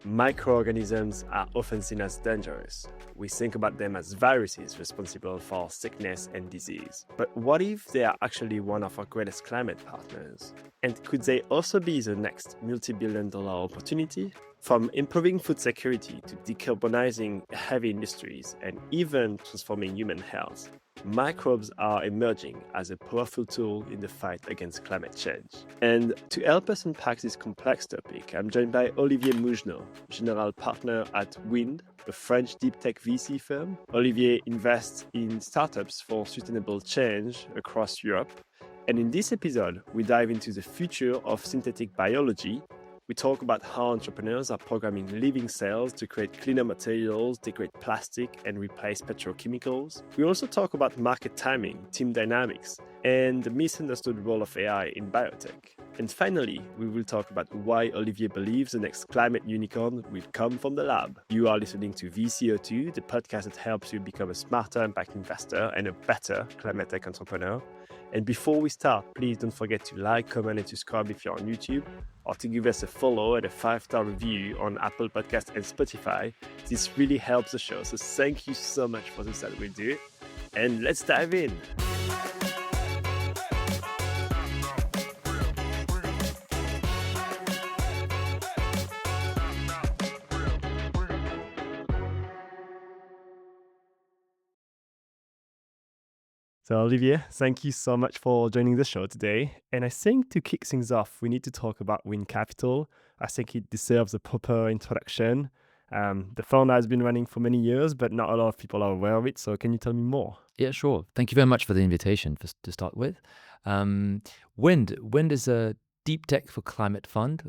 Microorganisms are often seen as dangerous. We think about them as viruses responsible for sickness and disease. But what if they are actually one of our greatest climate partners? And could they also be the next multi-billion-dollar opportunity? From improving food security to decarbonizing heavy industries and even transforming human health, microbes are emerging as a powerful tool in the fight against climate change. And to help us unpack this complex topic, I'm joined by Olivier Mougenot, general partner at Wind, a French deep tech VC firm. Olivier invests in startups for sustainable change across Europe. And in this episode, we dive into the future of synthetic biology. We talk about how entrepreneurs are programming living cells to create cleaner materials, degrade plastic, and replace petrochemicals. We also talk about market timing, team dynamics, and the misunderstood role of AI in biotech. And finally, we will talk about why Olivier believes the next climate unicorn will come from the lab. You are listening to VCO2, the podcast that helps you become a smarter impact investor and a better climate tech entrepreneur. And before we start, please don't forget to like, comment, and subscribe if you're on YouTube, or to give us a follow and a 5-star review on Apple Podcasts and Spotify. This really helps the show. So thank you so much for this that we do. And let's dive in. So Olivier, thank you so much for joining the show today. And I think to kick things off, we need to talk about Wind Capital. I think it deserves a proper introduction. The fund has been running for many years, but not a lot of people are aware of it. So can you tell me more? Yeah, sure. Thank you very much for the invitation to start with. Wind is a deep tech for climate fund.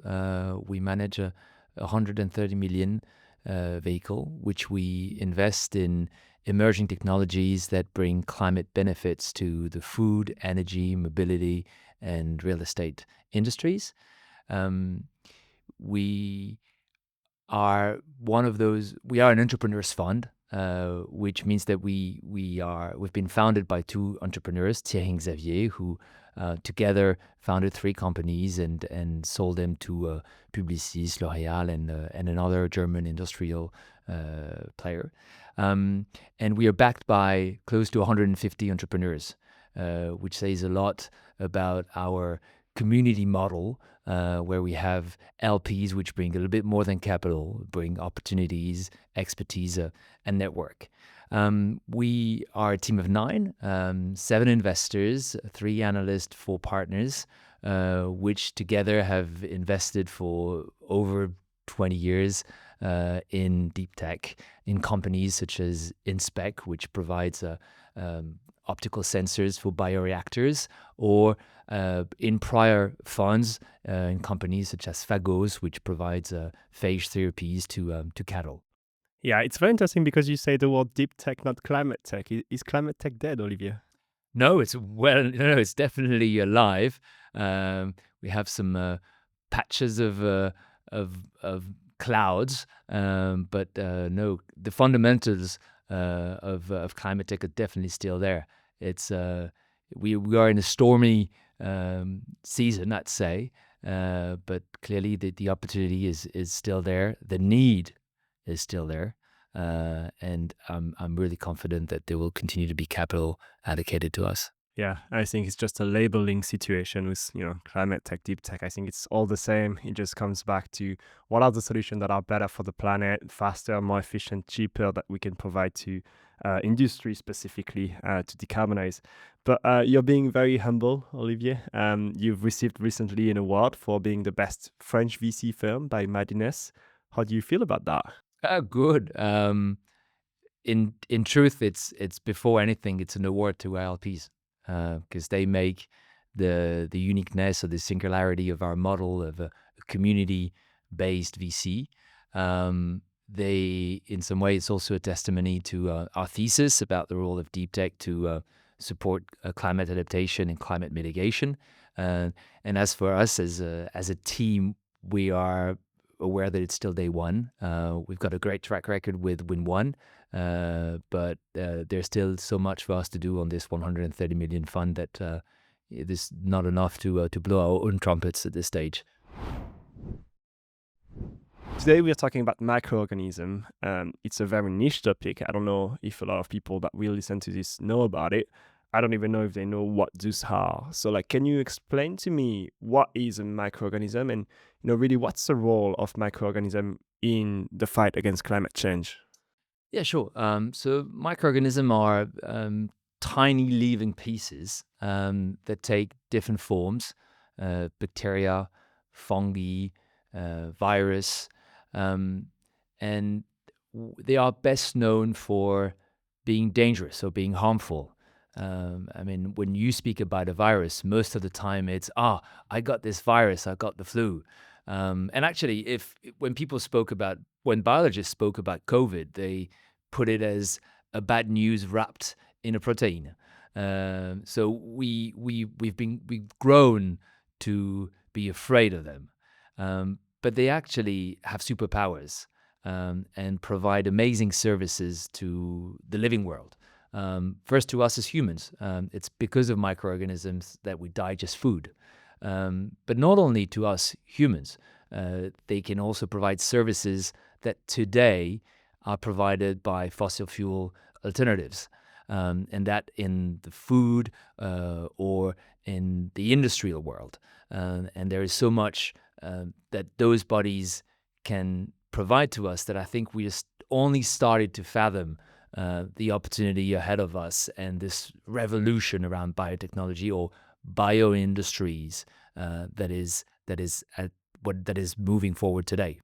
We manage a 130 million vehicle, which we invest in emerging technologies that bring climate benefits to the food, energy, mobility, and real estate industries. We are an entrepreneurs fund, which means that we've been founded by two entrepreneurs, Thierry and Xavier, who together founded 3 companies and sold them to Publicis, L'Oréal, and another German industrial player. And we are backed by close to 150 entrepreneurs, which says a lot about our community model, where we have LPs, which bring a little bit more than capital, bring opportunities, expertise, and network. We are a team of 9, 7 investors, 3 analysts, 4 partners, which together have invested for over 20 years in deep tech, in companies such as Inspec, which provides optical sensors for bioreactors, or in prior funds in companies such as Phagos, which provides phage therapies to cattle. Yeah, it's very interesting because you say the word deep tech, not climate tech. Is climate tech dead, Olivier? No, it's definitely alive. We have some patches of clouds, but no, the fundamentals of climate tech are definitely still there. It's we are in a stormy season, I'd say, but clearly the opportunity is still there. The need is still there, and I'm really confident that there will continue to be capital allocated to us. Yeah, I think it's just a labeling situation with, climate tech, deep tech. I think it's all the same. It just comes back to what are the solutions that are better for the planet, faster, more efficient, cheaper, that we can provide to industry specifically to decarbonize. But you're being very humble, Olivier. You've received recently an award for being the best French VC firm by Madness. How do you feel about that? Good. In truth, it's before anything, it's an award to our LPs. Because they make the uniqueness or the singularity of our model of a community-based VC. They, in some way, it's also a testimony to our thesis about the role of deep tech to support climate adaptation and climate mitigation. And as for us as a team, we are aware that it's still day one. We've got a great track record with Win 1. But there's still so much for us to do on this 130 million fund that it is not enough to blow our own trumpets at this stage. Today we are talking about microorganism. It's a very niche topic. I don't know if a lot of people that will listen to this know about it. I don't even know if they know what those are. So, like, can you explain to me what is a microorganism, and really what's the role of microorganism in the fight against climate change? Yeah, sure. So microorganisms are tiny living pieces that take different forms: bacteria, fungi, virus, um, and they are best known for being dangerous or being harmful. I mean, when you speak about a virus, most of the time it's, I got this virus, I got the flu. And actually, if when people spoke about, when biologists spoke about COVID, they put it as a bad news wrapped in a protein. So we've grown to be afraid of them, but they actually have superpowers and provide amazing services to the living world. First, to us as humans, it's because of microorganisms that we digest food. But not only to us humans, they can also provide services that today are provided by fossil fuel alternatives, and that in the food or in the industrial world. And there is so much that those bodies can provide to us that I think we just only started to fathom the opportunity ahead of us and this revolution around biotechnology or bioindustries that is moving forward today.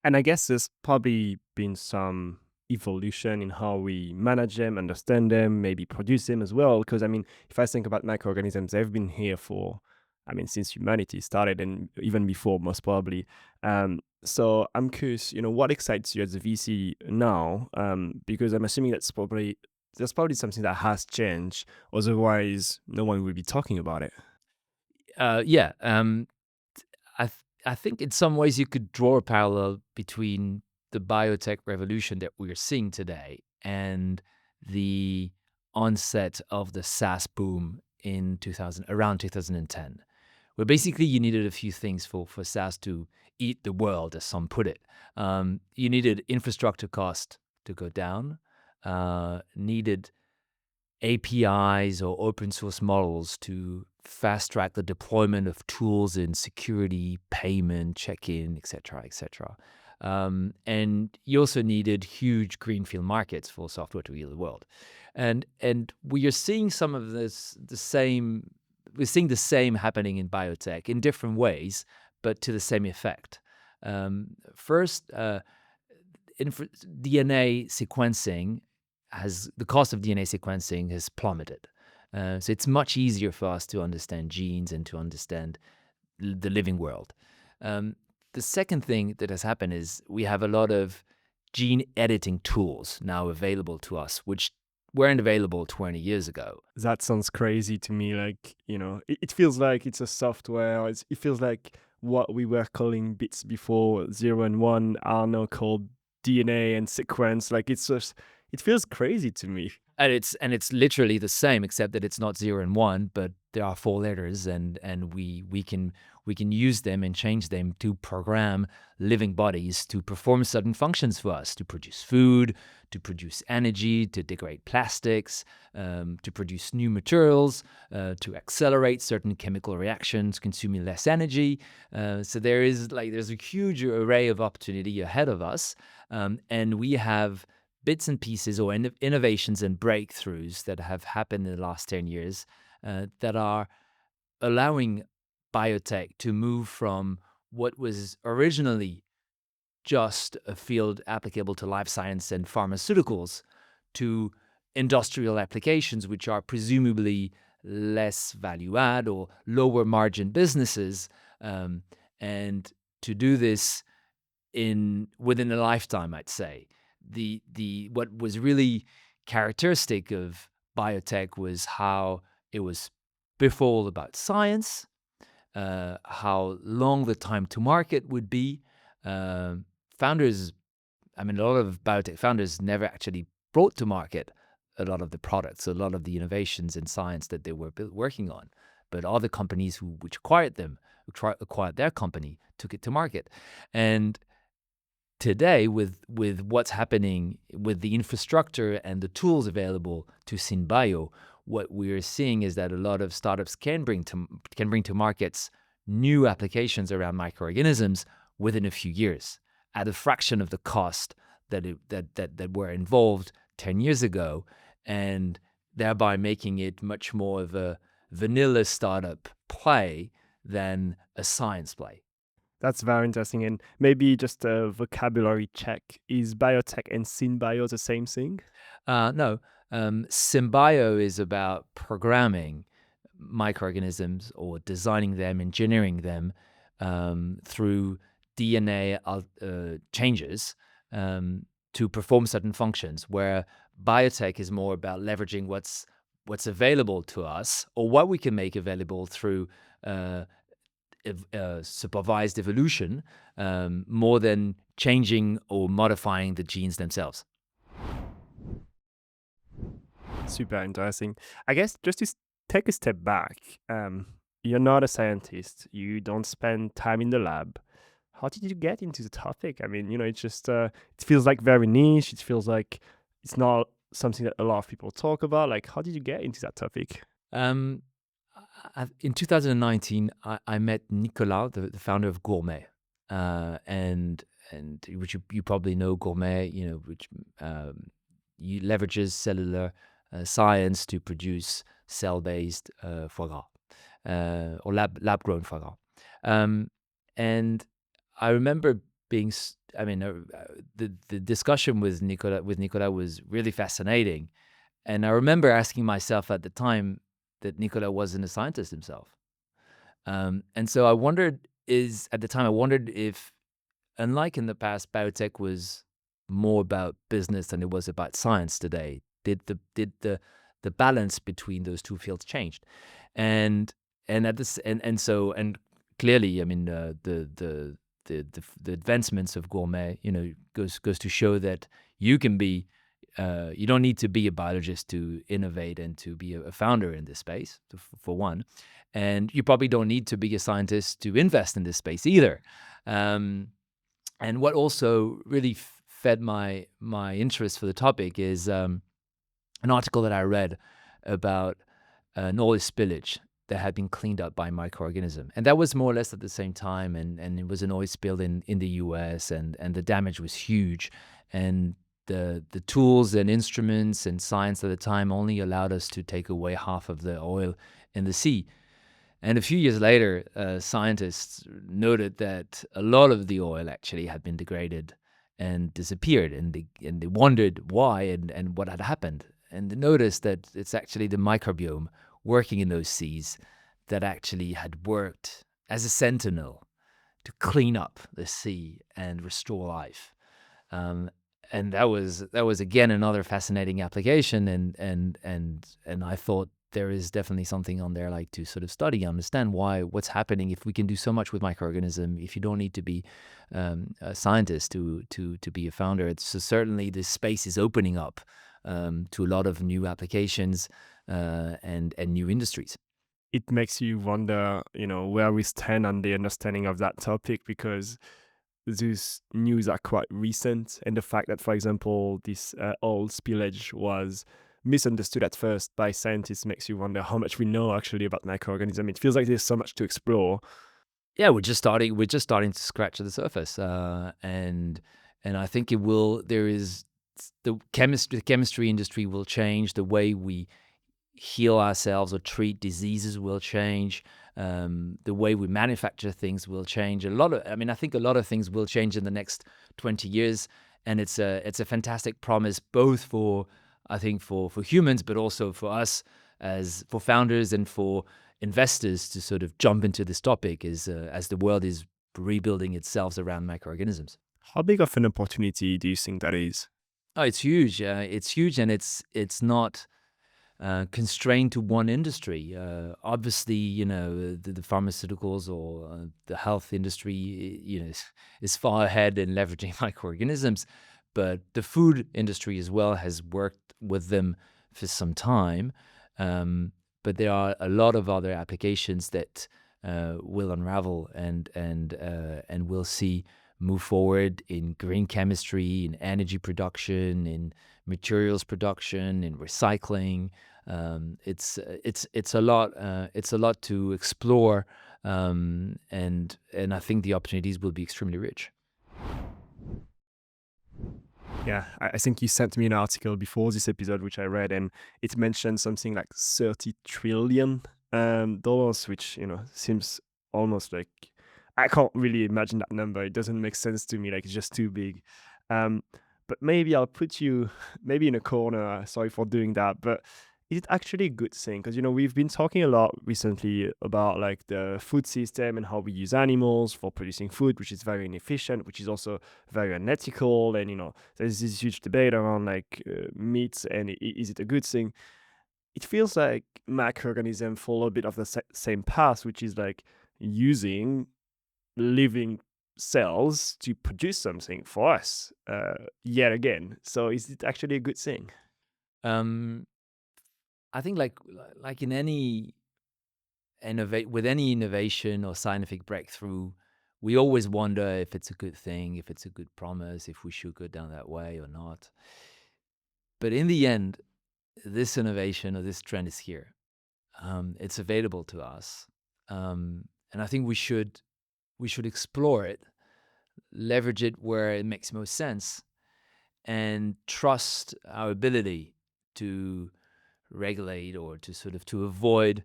And I guess there's probably been some evolution in how we manage them, understand them, maybe produce them as well. Because I mean, if I think about microorganisms, they've been here for, I mean, since humanity started and even before, most probably. So I'm curious, what excites you as a VC now? Because I'm assuming there's probably something that has changed. Otherwise, no one would be talking about it. Yeah, I think in some ways you could draw a parallel between the biotech revolution that we're seeing today and the onset of the SaaS boom in 2000, around 2010, where basically you needed a few things for SaaS to eat the world, as some put it. You needed infrastructure cost to go down, needed APIs or open source models to fast track the deployment of tools in security, payment, check-in, etc., etc. And you also needed huge greenfield markets for software to heal the world. And we are seeing some of this the same. We're seeing the same happening in biotech in different ways, but to the same effect. First, DNA sequencing has the cost of DNA sequencing has plummeted. So it's much easier for us to understand genes and to understand the living world. The second thing that has happened is we have a lot of gene editing tools now available to us, which weren't available 20 years ago. That sounds crazy to me. Like, it feels like it's a software. It feels like what we were calling bits before, 0 and 1, are now called DNA and sequence. Like, it feels crazy to me. And it's literally the same, except that it's not 0 and 1, but there are 4 letters, and we can use them and change them to program living bodies to perform certain functions for us, to produce food, to produce energy, to degrade plastics, to produce new materials, to accelerate certain chemical reactions, consuming less energy. So there's a huge array of opportunity ahead of us, and we have bits and pieces or innovations and breakthroughs that have happened in the last 10 years that are allowing biotech to move from what was originally just a field applicable to life science and pharmaceuticals to industrial applications, which are presumably less value add or lower margin businesses. And to do this within a lifetime, I'd say. What was really characteristic of biotech was how it was before all about science, how long the time to market would be. Founders, I mean, a lot of biotech founders never actually brought to market a lot of the products, a lot of the innovations in science that they were working on. But other companies which acquired them, acquired their company, took it to market. And today, with what's happening with the infrastructure and the tools available to SynBio, what we're seeing is that a lot of startups can bring to markets new applications around microorganisms within a few years at a fraction of the cost that were involved 10 years ago, and thereby making it much more of a vanilla startup play than a science play. That's very interesting. And maybe just a vocabulary check. Is biotech and synbio the same thing? No, SynBio is about programming microorganisms or designing them, engineering them through DNA changes to perform certain functions, where biotech is more about leveraging what's available to us or what we can make available through supervised evolution, more than changing or modifying the genes themselves. Super interesting. I guess just to take a step back, you're not a scientist. You don't spend time in the lab. How did you get into the topic? I mean, it's just, it feels like very niche. It feels like it's not something that a lot of people talk about. Like, how did you get into that topic? In 2019, I met Nicolas, the founder of Gourmet, and which you probably know Gourmet, which leverages cellular science to produce cell-based foie gras or lab-grown foie gras. And I remember being, the discussion with Nicolas was really fascinating, and I remember asking myself at the time that Nicolas wasn't a scientist himself. And so I wondered if, unlike in the past, biotech was more about business than it was about science today. Did the balance between those two fields changed? And clearly, I mean, the advancements of Gourmet, goes to show that you can be. You don't need to be a biologist to innovate and to be a founder in this space, for one. And you probably don't need to be a scientist to invest in this space either. And what also really fed my interest for the topic is an article that I read about an oil spillage that had been cleaned up by microorganism. And that was more or less at the same time. And it was an oil spill in the US, and the damage was huge. And the tools and instruments and science at the time only allowed us to take away half of the oil in the sea. And a few years later, scientists noted that a lot of the oil actually had been degraded and disappeared, and they wondered why and what had happened. And they noticed that it's actually the microbiome working in those seas that actually had worked as a sentinel to clean up the sea and restore life. And that was again another fascinating application, and I thought there is definitely something on there like to sort of study, understand what's happening if we can do so much with microorganism. If you don't need to be a scientist to be a founder, so certainly this space is opening up to a lot of new applications and new industries. It makes you wonder, where we stand on the understanding of that topic, because these news are quite recent, and the fact that, for example, this oil spillage was misunderstood at first by scientists makes you wonder how much we know actually about microorganisms. It feels like there's so much to explore. Yeah, we're just starting to scratch the surface, and I think it will. There is the chemistry industry will change. The way we heal ourselves or treat diseases will change. The way we manufacture things will change. I think a lot of things will change in the next 20 years, and it's a fantastic promise, both for humans, but also for us for founders and for investors to sort of jump into this topic as the world is rebuilding itself around microorganisms. How big of an opportunity do you think that is? Oh, it's huge. It's huge, and it's not constrained to one industry. Obviously, the pharmaceuticals or the health industry, is far ahead in leveraging microorganisms, but the food industry as well has worked with them for some time. But there are a lot of other applications that will unravel and we'll see move forward in green chemistry, in energy production, in materials production, in recycling. It's a lot. It's a lot to explore, and I think the opportunities will be extremely rich. Yeah, I think you sent me an article before this episode, which I read, and it mentioned something like $30 trillion, which, seems almost like I can't really imagine that number. It doesn't make sense to me. Like, it's just too big. Um, but maybe I'll put you maybe in a corner. Sorry for doing that, but is it actually a good thing? Because, we've been talking a lot recently about like the food system and how we use animals for producing food, which is very inefficient, which is also very unethical. And, there's this huge debate around like meat and is it a good thing? It feels like microorganisms follow a bit of the same path, which is like using living cells to produce something for us yet again. So is it actually a good thing? Um, I think like in any with any innovation or scientific breakthrough, we always wonder if it's a good thing, if it's a good promise, if we should go down that way or not. But in the end, this innovation or this trend is here. It's available to us, and I think we should explore it, leverage it where it makes most sense, and trust our ability to regulate or to sort of to avoid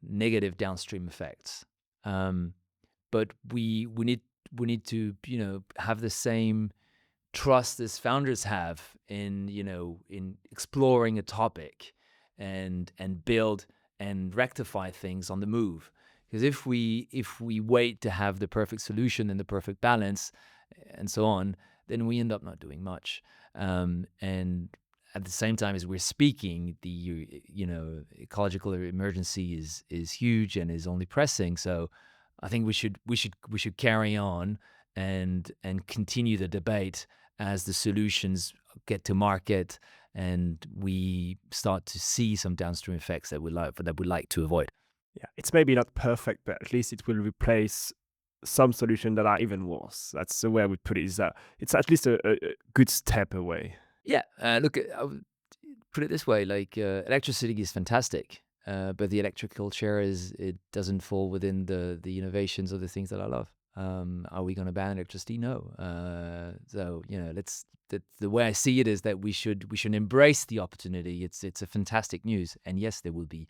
negative downstream effects. But we need to have the same trust as founders have in in exploring a topic and build and rectify things on the move. Because if we wait to have the perfect solution and the perfect balance and so on, then we end up not doing much. And at the same time as we're speaking, the ecological emergency is huge and is only pressing. So I think we should carry on and continue the debate as the solutions get to market and we start to see some downstream effects that we like to avoid. Yeah, it's maybe not perfect, but at least it will replace some solutions that are even worse. That's the way I would put it, is that it's at least a good step away. Yeah, look, I would put it this way: like electricity is fantastic, but the electrical chair it doesn't fall within the innovations or the things that I love. Are we going to ban electricity? No. So let's. The way I see it is that we should embrace the opportunity. It's a fantastic news, and yes, there will be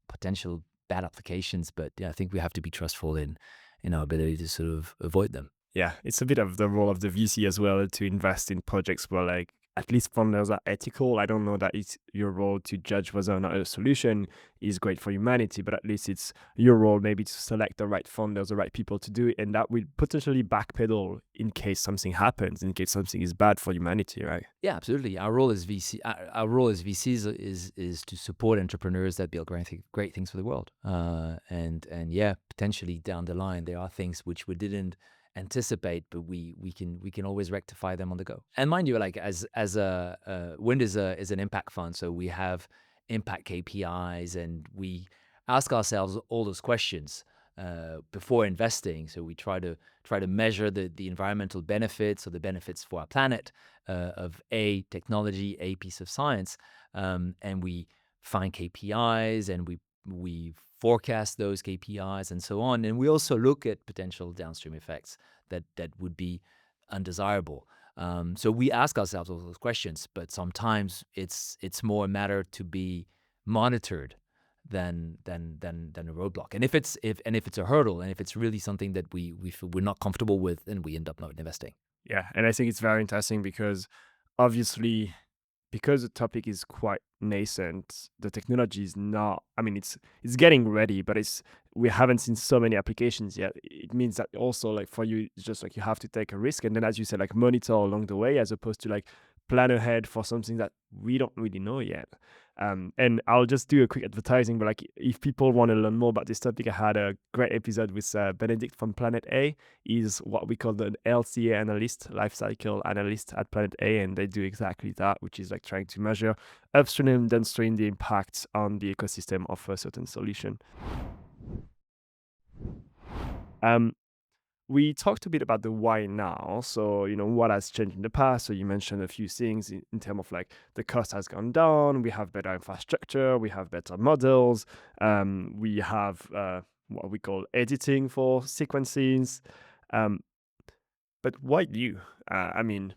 potential bad applications, but I think we have to be trustful in our ability to sort of avoid them. Yeah, it's a bit of the role of the VC as well to invest in projects where like at least founders are ethical. I don't know that it's your role to judge whether or not a solution is great for humanity, but at least it's your role maybe to select the right founders, the right people to do it, and that will potentially backpedal in case something happens, in case something is bad for humanity, right? Yeah, absolutely. Our role as VCs is to support entrepreneurs that build great things for the world. And yeah, potentially down the line there are things which we didn't anticipate, but we can always rectify them on the go. And mind you, like as a Wind is an impact fund, so we have impact KPIs, and we ask ourselves all those questions before investing. So we try to measure the environmental benefits or the benefits for our planet of a technology, a piece of science, and we find KPIs and we forecast those KPIs and so on. And we also look at potential downstream effects that would be undesirable. So we ask ourselves all those questions, but sometimes it's more a matter to be monitored than a roadblock. And if it's a hurdle, and if it's really something that we feel we're not comfortable with, then we end up not investing. Yeah, and I think it's very interesting because obviously, because the topic is quite nascent, the technology is not. I mean, it's getting ready, but we haven't seen so many applications yet. It means that also, like for you, it's just like you have to take a risk, and then, as you said, like monitor along the way, as opposed to like plan ahead for something that we don't really know yet. And I'll just do a quick advertising, but like if people want to learn more about this topic, I had a great episode with Benedict from Planet A. He's what we call an LCA analyst, life cycle analyst at Planet A, and they do exactly that, which is like trying to measure upstream and downstream the impact on the ecosystem of a certain solution. Um, We talked a bit about the why now. So, what has changed in the past. So you mentioned a few things in terms of like the cost has gone down, we have better infrastructure, we have better models, we have what we call editing for sequences. Um, but why you? I mean,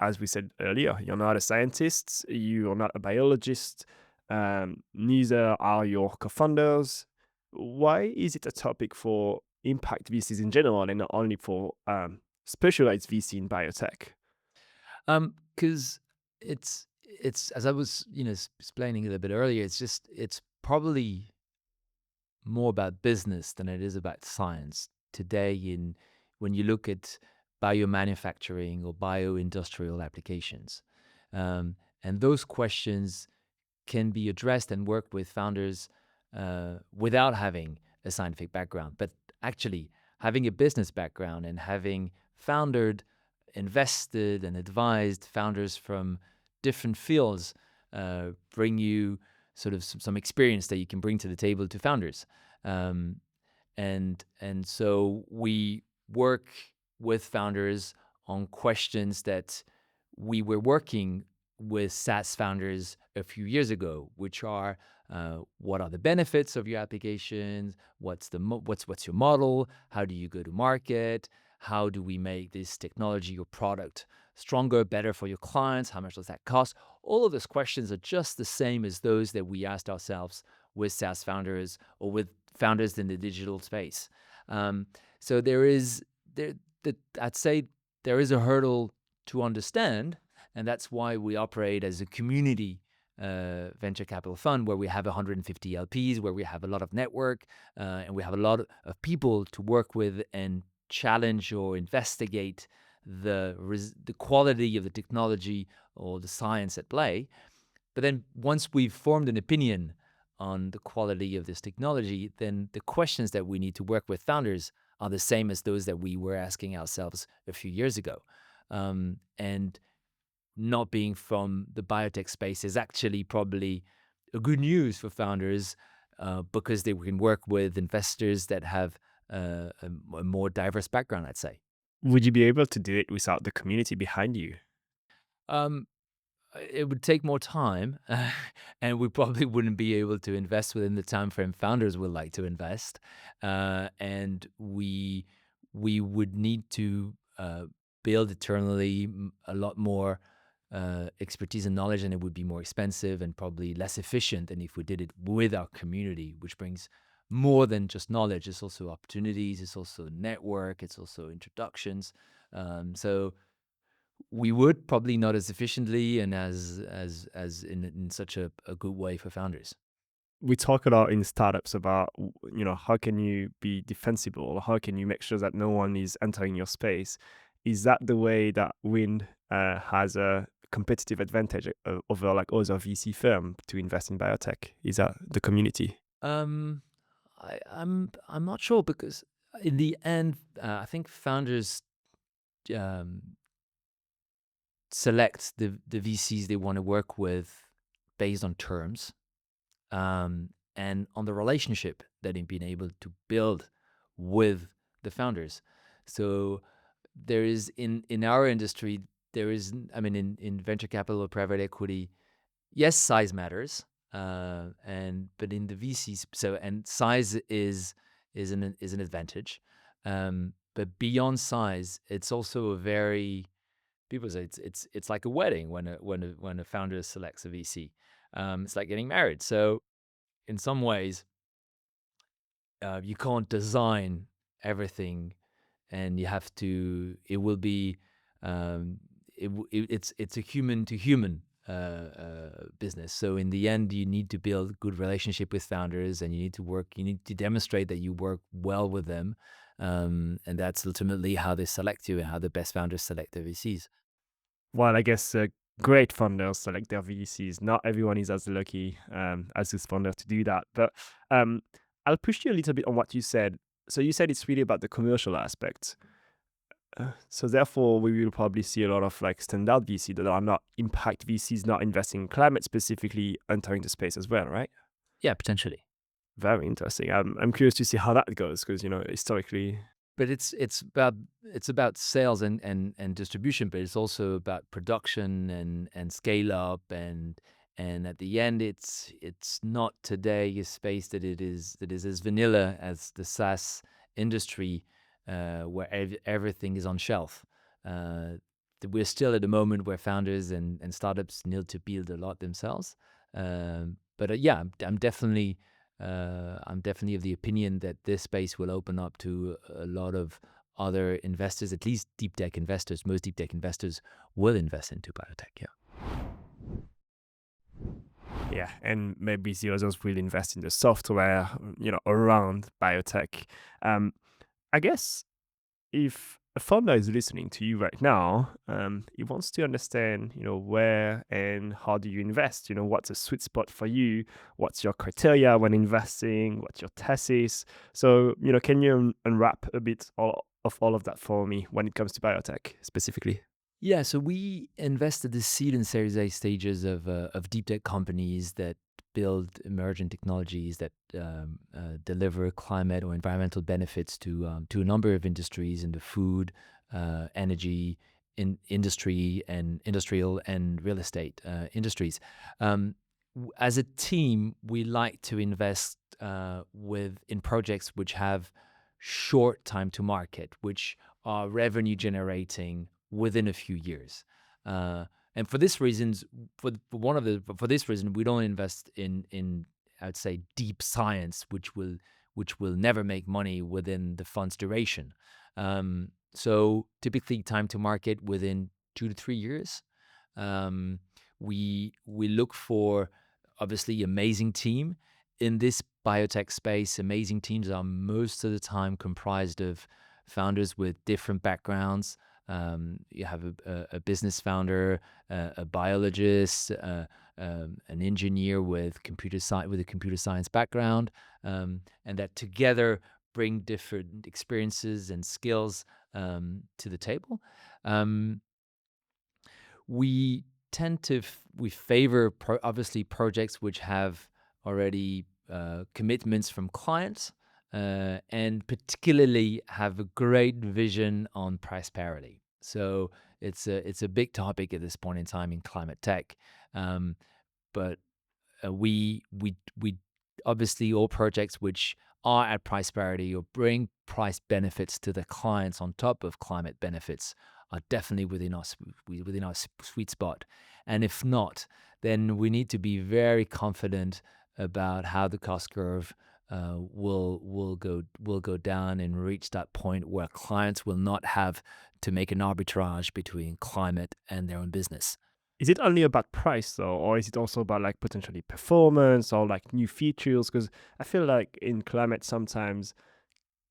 as we said earlier, you're not a scientist, you're not a biologist, neither are your co-founders. Why is it a topic for impact VCs in general and not only for specialized VC in biotech? Because it's as I was explaining a little bit earlier. It's probably more about business than it is about science today. In when you look at biomanufacturing or bioindustrial applications, and those questions can be addressed and worked with founders without having a scientific background, but actually having a business background and having foundered, invested, and advised founders from different fields bring you sort of some experience that you can bring to the table to founders. Um, and so we work with founders on questions that we were working with SaaS founders a few years ago, which are what are the benefits of your applications? What's your model? How do you go to market? How do we make this technology or product stronger, better for your clients? How much does that cost? All of those questions are just the same as those that we asked ourselves with SaaS founders or with founders in the digital space. So I'd say there is a hurdle to understand, and that's why we operate as a community venture capital fund where we have 150 LPs, where we have a lot of network, and we have a lot of people to work with and challenge or investigate the quality of the technology or the science at play. But then once we've formed an opinion on the quality of this technology, then the questions that we need to work with founders are the same as those that we were asking ourselves a few years ago. And not being from the biotech space is actually probably a good news for founders because they can work with investors that have a more diverse background, I'd say. Would you be able to do it without the community behind you? Um, it would take more time, and we probably wouldn't be able to invest within the time frame founders would like to invest. And we would need to build eternally a lot more expertise and knowledge, and it would be more expensive and probably less efficient than if we did it with our community, which brings more than just knowledge. It's also opportunities, it's also network, it's also introductions. So we would probably not as efficiently and as in such a good way for founders. We talk a lot in startups about how can you be defensible, how can you make sure that no one is entering your space. Is that the way that Wind has a competitive advantage over like other VC firm to invest in biotech? Is that the community? Um, I'm not sure because in the end, I think founders um, select the VCs they want to work with based on terms, and on the relationship that they've been able to build with the founders. So there is in our industry, there is, I mean, in venture capital or private equity, yes, size matters, and but in the VCs, so and size is an advantage, but beyond size, it's also a very people say it's like a wedding when a founder selects a VC. It's like getting married. So in some ways, you can't design everything, and you have to. It will be. It's a human to human business. So in the end, you need to build good relationship with founders, and you need to work. You need to demonstrate that you work well with them, and that's ultimately how they select you and how the best founders select their VCs. Well, I guess great funders select their VCs. Not everyone is as lucky as this funder to do that. But um, I'll push you a little bit on what you said. So you said it's really about the commercial aspect. So therefore, we will probably see a lot of like standard VC that are not impact VCs, not investing in climate specifically, entering the space as well, right? Yeah, potentially. Very interesting. I'm curious to see how that goes because historically. but it's about sales and distribution, but it's also about production and scale up, and at the end, it's not today a space that is as vanilla as the SaaS industry, where everything is on shelf. Uh, we're still at a moment where founders and startups need to build a lot themselves. But yeah, I'm definitely of the opinion that this space will open up to a lot of other investors, at least deep tech investors. Most deep tech investors will invest into biotech. Yeah. Yeah, and maybe the others will invest in the software, around biotech. I guess if a founder is listening to you right now, he wants to understand, where and how do you invest? What's a sweet spot for you? What's your criteria when investing? What's your thesis? So, can you unwrap a bit all of that for me when it comes to biotech specifically? Yeah, so we invested the seed and Series A stages of deep tech companies that build emergent technologies that deliver climate or environmental benefits to a number of industries in the food, energy, industry, and industrial and real estate industries. As a team, we like to invest in projects which have short time to market, which are revenue generating within a few years. And for this reasons, for this reason, we don't invest in I'd say deep science, which will never make money within the fund's duration. So typically, time to market within 2 to 3 years. Um, we look for obviously amazing team in this biotech space. Amazing teams are most of the time comprised of founders with different backgrounds. You have a business founder, a biologist, an engineer with a computer science background, and that together bring different experiences and skills to the table. Um, we we favor obviously projects which have already commitments from clients, and particularly have a great vision on price parity. So it's a big topic at this point in time in climate tech. Um, but we obviously, all projects which are at price parity or bring price benefits to the clients on top of climate benefits are definitely within our sweet spot. And if not, then we need to be very confident about how the cost curve will go down and reach that point where clients will not have to make an arbitrage between climate and their own business. Is it only about price though, or is it also about like potentially performance or like new features? Because I feel like in climate sometimes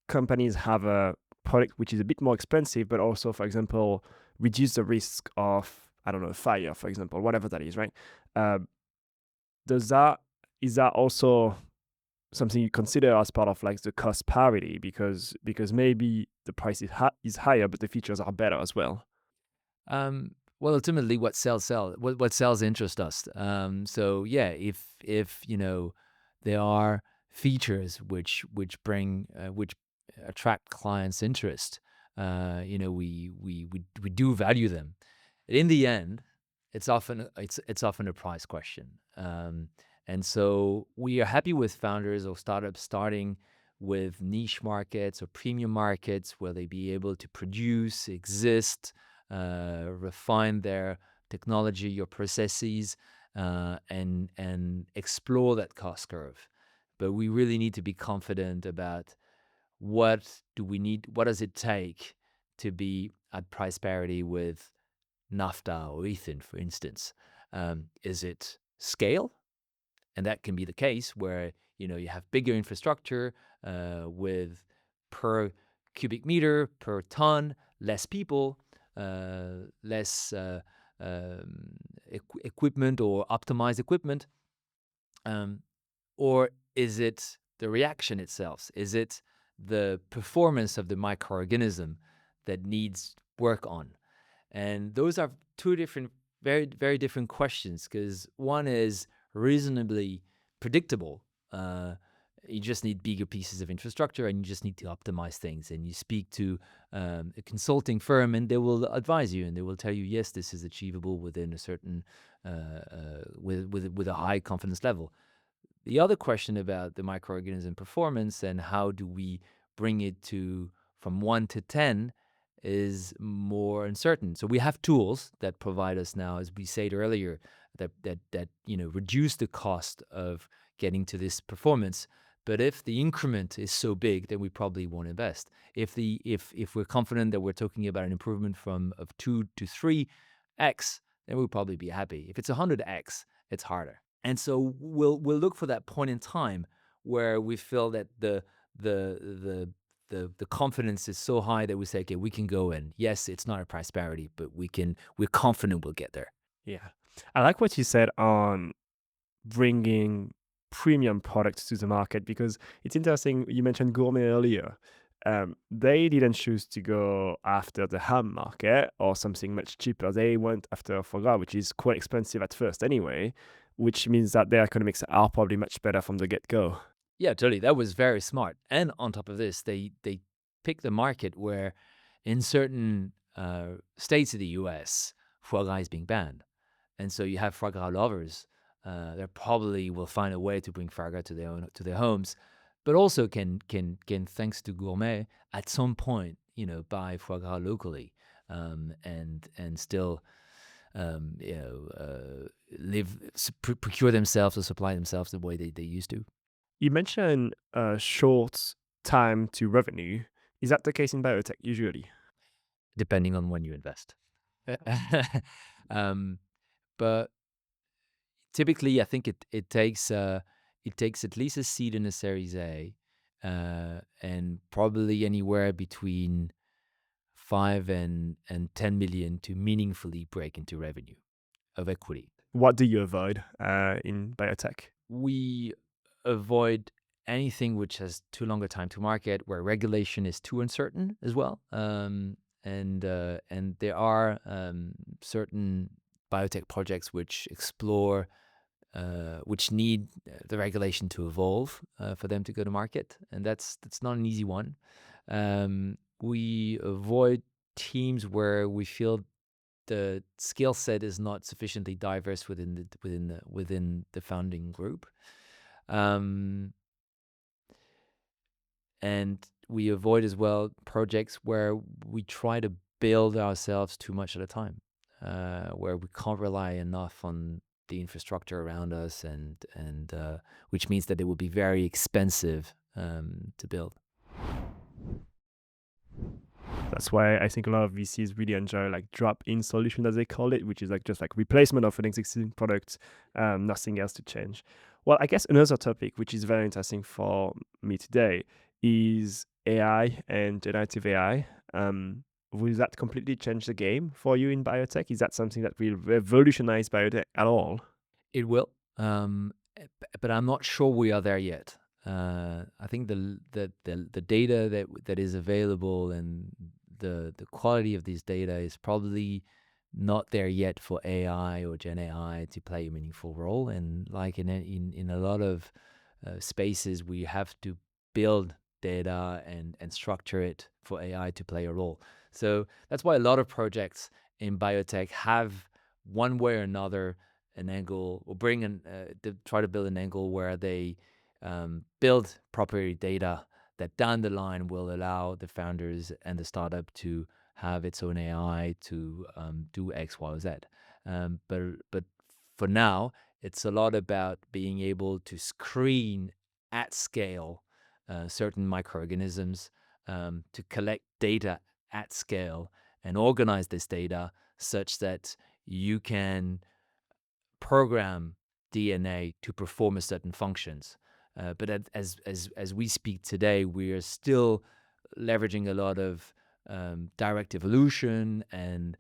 companies have a product which is a bit more expensive, but also, for example, reduce the risk of, I don't know, fire, for example, whatever that is, right? Uh, does that is that also something you consider as part of like the cost parity? Because maybe the price is higher, but the features are better as well. Well, ultimately, what sells interest us. So yeah, if there are features which attract clients' interest, we do value them. In the end, it's often a price question. And so we are happy with founders or startups starting with niche markets or premium markets where they be able to produce, exist, refine their technology or processes, and explore that cost curve. But we really need to be confident about what does it take to be at price parity with naphtha or ethane, for instance. Is it scale? And that can be the case where you have bigger infrastructure with per cubic meter per ton, less people, less equipment or optimized equipment. Um, or is it the reaction itself? Is it the performance of the microorganism that needs work on? And those are two different, very, very different questions, because one is reasonably predictable. You just need bigger pieces of infrastructure, and you just need to optimize things. And you speak to a consulting firm, and they will advise you, and they will tell you, yes, this is achievable within a certain with a high confidence level. The other question about the microorganism performance and how do we bring it to from 1 to 10 is more uncertain. So we have tools that provide us now, as we said earlier, that reduce the cost of getting to this performance. But if the increment is so big, then we probably won't invest. If we're confident that we're talking about an improvement of 2 to 3x, then we'll probably be happy. If it's 100x, it's harder. And so we'll look for that point in time where we feel that the confidence is so high that we say, okay, we can go in. Yes, it's not a price parity, but we're confident we'll get there. Yeah. I like what you said on bringing premium products to the market, because it's interesting. You mentioned gourmet earlier. They didn't choose to go after the ham market or something much cheaper. They went after foie gras, which is quite expensive at first anyway, which means that their economics are probably much better from the get-go. Yeah, totally. That was very smart. And on top of this, they picked the market where in certain states of the US, foie gras is being banned. And so you have foie gras lovers that probably will find a way to bring foie gras to their homes, but also can thanks to gourmet at some point, buy foie gras locally, and still procure themselves or supply themselves the way they used to. You mentioned short time to revenue. Is that the case in biotech usually? Depending on when you invest. um, but typically, I think it takes at least a seed in a Series A, and probably anywhere between 5 and 10 million to meaningfully break into revenue of equity. What do you avoid in biotech? We avoid anything which has too long a time to market, where regulation is too uncertain as well. And there are certain biotech projects which explore, which need the regulation to evolve for them to go to market, and that's not an easy one. We avoid teams where we feel the skill set is not sufficiently diverse within the founding group. And we avoid as well projects where we try to build ourselves too much at a time, where we can't rely enough on the infrastructure around us, and which means that it will be very expensive to build. That's why I think a lot of VCs really enjoy like drop-in solution, as they call it, which is like just like replacement of an existing product, nothing else to change. Well, I guess another topic which is very interesting for me today is AI and generative AI. Will that completely change the game for you in biotech? Is that something that will revolutionize biotech at all? It will, but I'm not sure we are there yet. I think the data that is available and the quality of these data is probably not there yet for AI or Gen AI to play a meaningful role. And like in a lot of spaces, we have to build data and structure it for AI to play a role. So that's why a lot of projects in biotech have one way or another an angle, or try to build an angle where they build proprietary data that down the line will allow the founders and the startup to have its own AI to do X, Y, or Z. But for now, it's a lot about being able to screen at scale certain microorganisms, to collect data at scale and organize this data such that you can program DNA to perform a certain functions. But as we speak today, we are still leveraging a lot of direct evolution and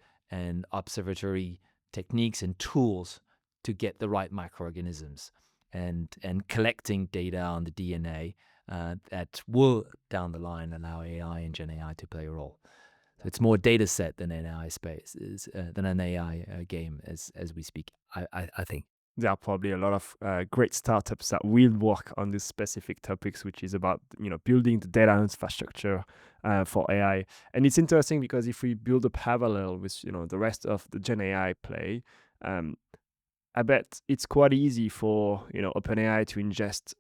observatory techniques and tools to get the right microorganisms, and collecting data on the DNA that will down the line allow AI and Gen AI to play a role. So it's more data set than an AI space than an AI game as we speak. I think. There are probably a lot of great startups that will work on these specific topics, which is about building the data infrastructure for AI. And it's interesting because if we build a parallel with the rest of the Gen AI play, um, I bet it's quite easy for OpenAI to ingest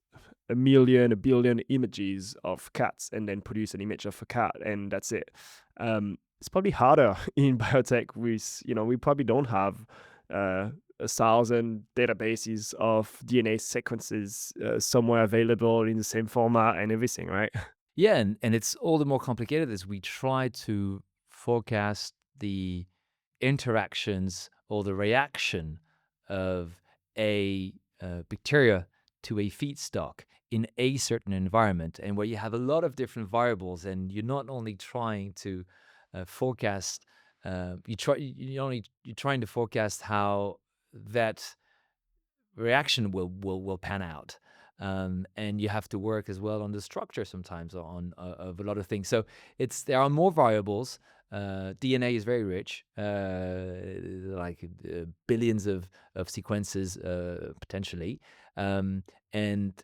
a billion images of cats and then produce an image of a cat, and that's it. It's probably harder in biotech with we probably don't have 1,000 databases of DNA sequences somewhere available in the same format and everything, right? Yeah, and it's all the more complicated as we try to forecast the interactions or the reaction of a bacteria to a feedstock in a certain environment, and where you have a lot of different variables, and you're not only trying to forecast, you're trying to forecast how that reaction will pan out. And you have to work as well on the structure sometimes on of a lot of things. So there are more variables. DNA is very rich, billions of sequences potentially, and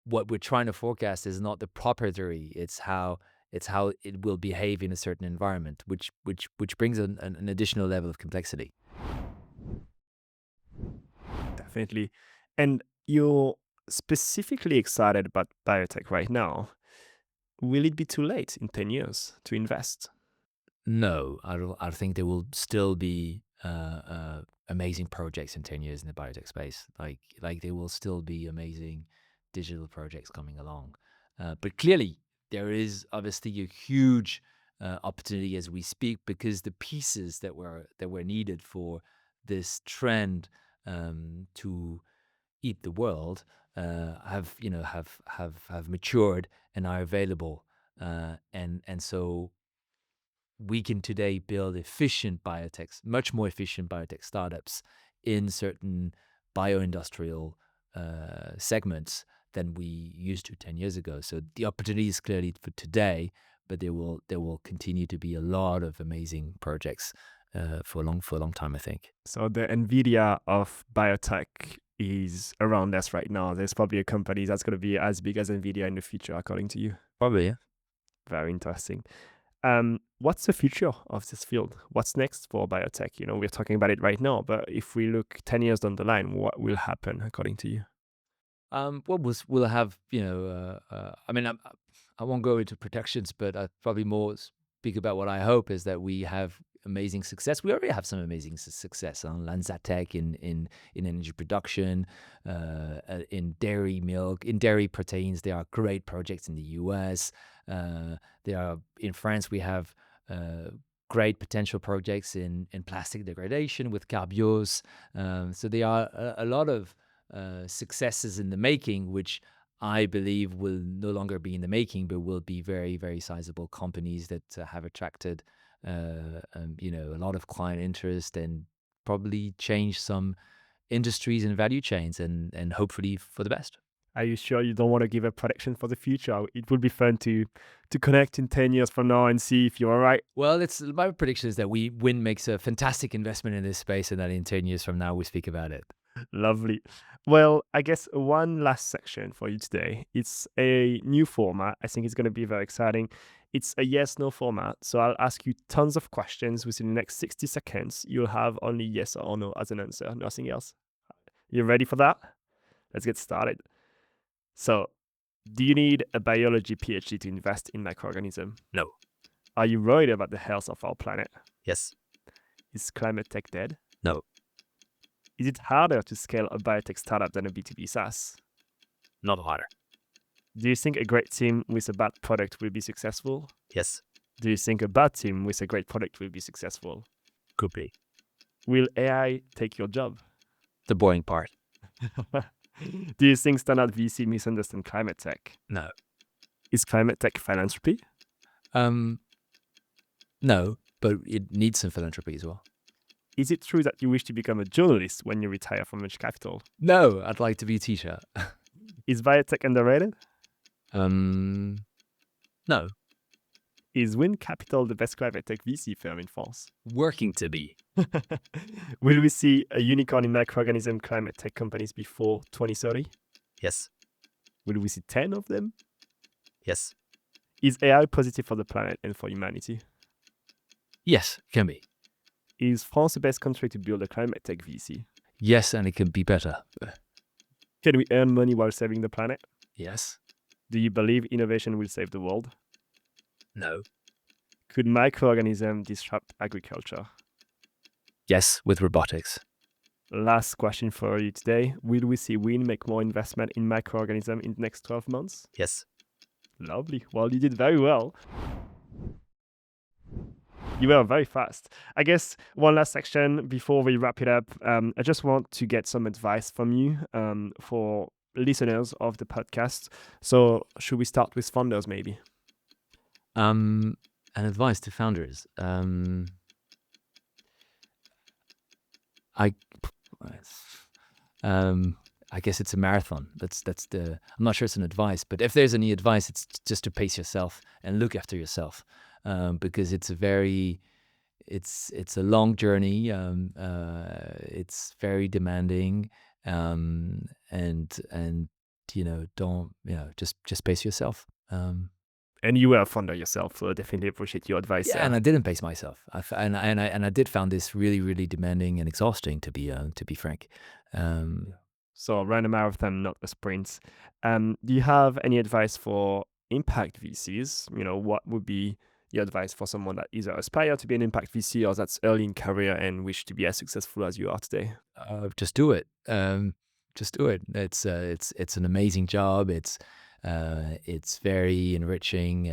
what we're trying to forecast is not the proprietary; it's how it will behave in a certain environment, which brings an additional level of complexity. Definitely. And you're specifically excited about biotech right now. Will it be too late in 10 years to invest? No, I think there will still be amazing projects in 10 years in the biotech space. Like there will still be amazing digital projects coming along. But clearly, there is obviously a huge opportunity as we speak, because the pieces that were needed for this trend to eat the world have matured and are available. And so we can today build efficient biotechs, much more efficient biotech startups in certain bioindustrial segments than we used to 10 years ago. So the opportunity is clearly for today, but there will continue to be a lot of amazing projects for a long time, I think. So the NVIDIA of biotech is around us right now. There's probably a company that's going to be as big as NVIDIA in the future, according to you. Probably, yeah. Very interesting. What's the future of this field? What's next for biotech? We're talking about it right now, but if we look 10 years down the line, what will happen, according to you? Well, we'll have, I mean, I won't go into protections, but I probably more speak about what I hope is that we have amazing success. We already have some amazing success on Lanzatech in energy production, in dairy milk, in dairy proteins. There are great projects in the US. In France, we have great potential projects in plastic degradation with Carbios. So there are a lot of successes in the making, which I believe will no longer be in the making, but will be very, very sizable companies that have attracted, a lot of client interest and probably change some industries and value chains, and hopefully for the best. Are you sure you don't want to give a prediction for the future? It would be fun to connect in 10 years from now and see if you're all right. Well, my prediction is that Win makes a fantastic investment in this space, and that in 10 years from now we speak about it. Lovely. Well, I guess one last section for you today. It's a new format. I think it's going to be very exciting. It's a yes/no format. So I'll ask you tons of questions within the next 60 seconds. You'll have only yes or no as an answer, nothing else. You ready for that? Let's get started. So, do you need a biology PhD to invest in microorganism? No. Are you worried about the health of our planet? Yes. Is climate tech dead? No. Is it harder to scale a biotech startup than a B2B SaaS? Not harder. Do you think a great team with a bad product will be successful? Yes. Do you think a bad team with a great product will be successful? Could be. Will AI take your job? The boring part. Do you think standard VC misunderstand climate tech? No. Is climate tech philanthropy? No, but it needs some philanthropy as well. Is it true that you wish to become a journalist when you retire from venture capital? No, I'd like to be a teacher. Is biotech underrated? No. Is Wind Capital the best climate tech VC firm in France? Working to be. Will we see a unicorn in microorganism climate tech companies before 2030? Yes. Will we see 10 of them? Yes. Is AI positive for the planet and for humanity? Yes, can be. Is France the best country to build a climate tech VC? Yes, and it can be better. Can we earn money while saving the planet? Yes. Do you believe innovation will save the world? No. Could microorganisms disrupt agriculture? Yes, with robotics. Last question for you today. Will we see Win make more investment in microorganisms in the next 12 months? Yes. Lovely. Well, you did very well. You were very fast. I guess one last section before we wrap it up. I just want to get some advice from you for listeners of the podcast. So should we start with founders maybe? An advice to founders. I guess it's a marathon. That's the. I'm not sure it's an advice, but if there's any advice, it's just to pace yourself and look after yourself, because it's a long journey. It's very demanding, and just pace yourself. And you were a founder yourself, so I definitely appreciate your advice. Yeah, and I didn't pace myself. I did found this really, really demanding and exhausting, to be frank. So run a marathon, not a sprint. Do you have any advice for impact VCs? What would be your advice for someone that either aspire to be an impact VC or that's early in career and wish to be as successful as you are today? Just do it. Just do it. It's an amazing job. It's very enriching,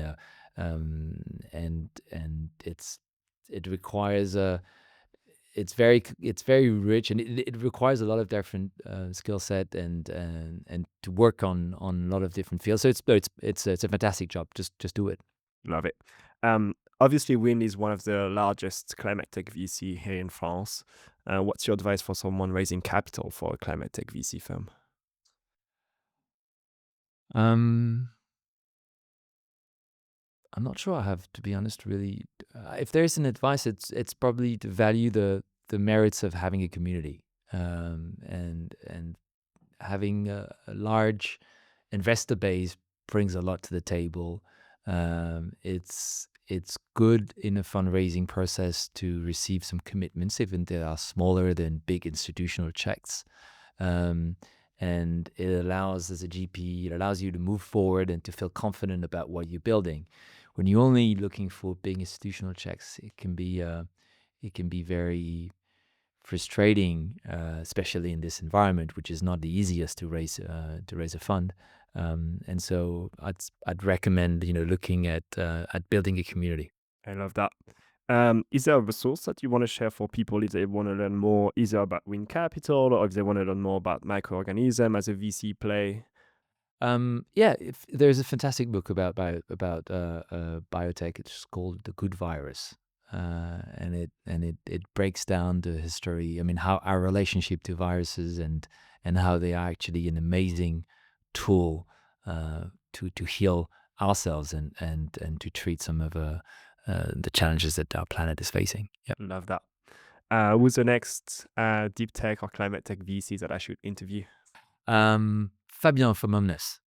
and it requires it's very rich, and it requires a lot of different skill set and to work on a lot of different fields. So it's a fantastic job. Just do it. Love it. Obviously, Wind is one of the largest climate tech VC here in France. What's your advice for someone raising capital for a climate tech VC firm? I'm not sure I have, to be honest, really. If there's an advice, it's probably to value the merits of having a community, and having a large investor base brings a lot to the table. It's good in a fundraising process to receive some commitments, even they are smaller than big institutional checks. And it allows, as a GP, it allows you to move forward and to feel confident about what you're building. When you're only looking for big institutional checks, it can be very frustrating, especially in this environment, which is not the easiest to raise a fund. And so I'd recommend looking at building a community. I love that. Is there a resource that you want to share for people if they want to learn more either about Wind Capital or if they want to learn more about microorganism as a VC play? If there's a fantastic book about biotech. It's called The Good Virus, and it breaks down the history. I mean, how our relationship to viruses and how they are actually an amazing tool to heal ourselves and to treat some of the challenges that our planet is facing. Yeah, Love that. Who's the next deep tech or climate tech VC that I should interview? Fabien from Omnis.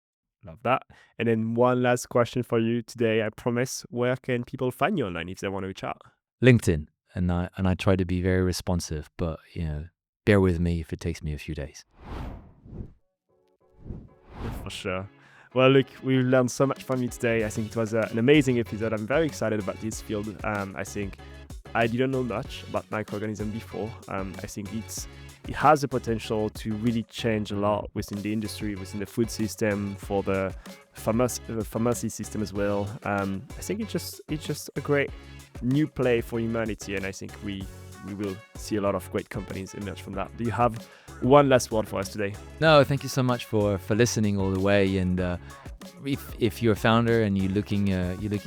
Love that. And then one last question for you today. I promise. Where can people find you online if they want to reach out? LinkedIn, and I try to be very responsive, but bear with me if it takes me a few days. For sure. Well, look, we learned so much from you today. I think it was an amazing episode. I'm very excited about this field. I think I didn't know much about microorganisms before. I think it has the potential to really change a lot within the industry, within the food system, for the pharmacy system as well. I think it's just a great new play for humanity, and I think we will see a lot of great companies emerge from that. Do you have one last word for us today? No, thank you so much for listening all the way, and if you're a founder and you're looking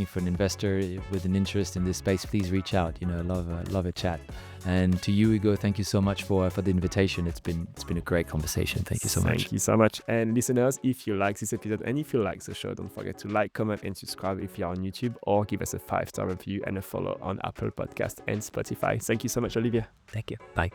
for an investor with an interest in this space, please reach out. Love a chat. And to you, Hugo, thank you so much for the invitation. It's been a great conversation. Thank you so much. Thank you so much. And listeners, if you like this episode and if you like the show, don't forget to like, comment, and subscribe if you're on YouTube, or give us a 5-star review and a follow on Apple Podcast and Spotify. Thank you so much, Olivier. Thank you. Bye.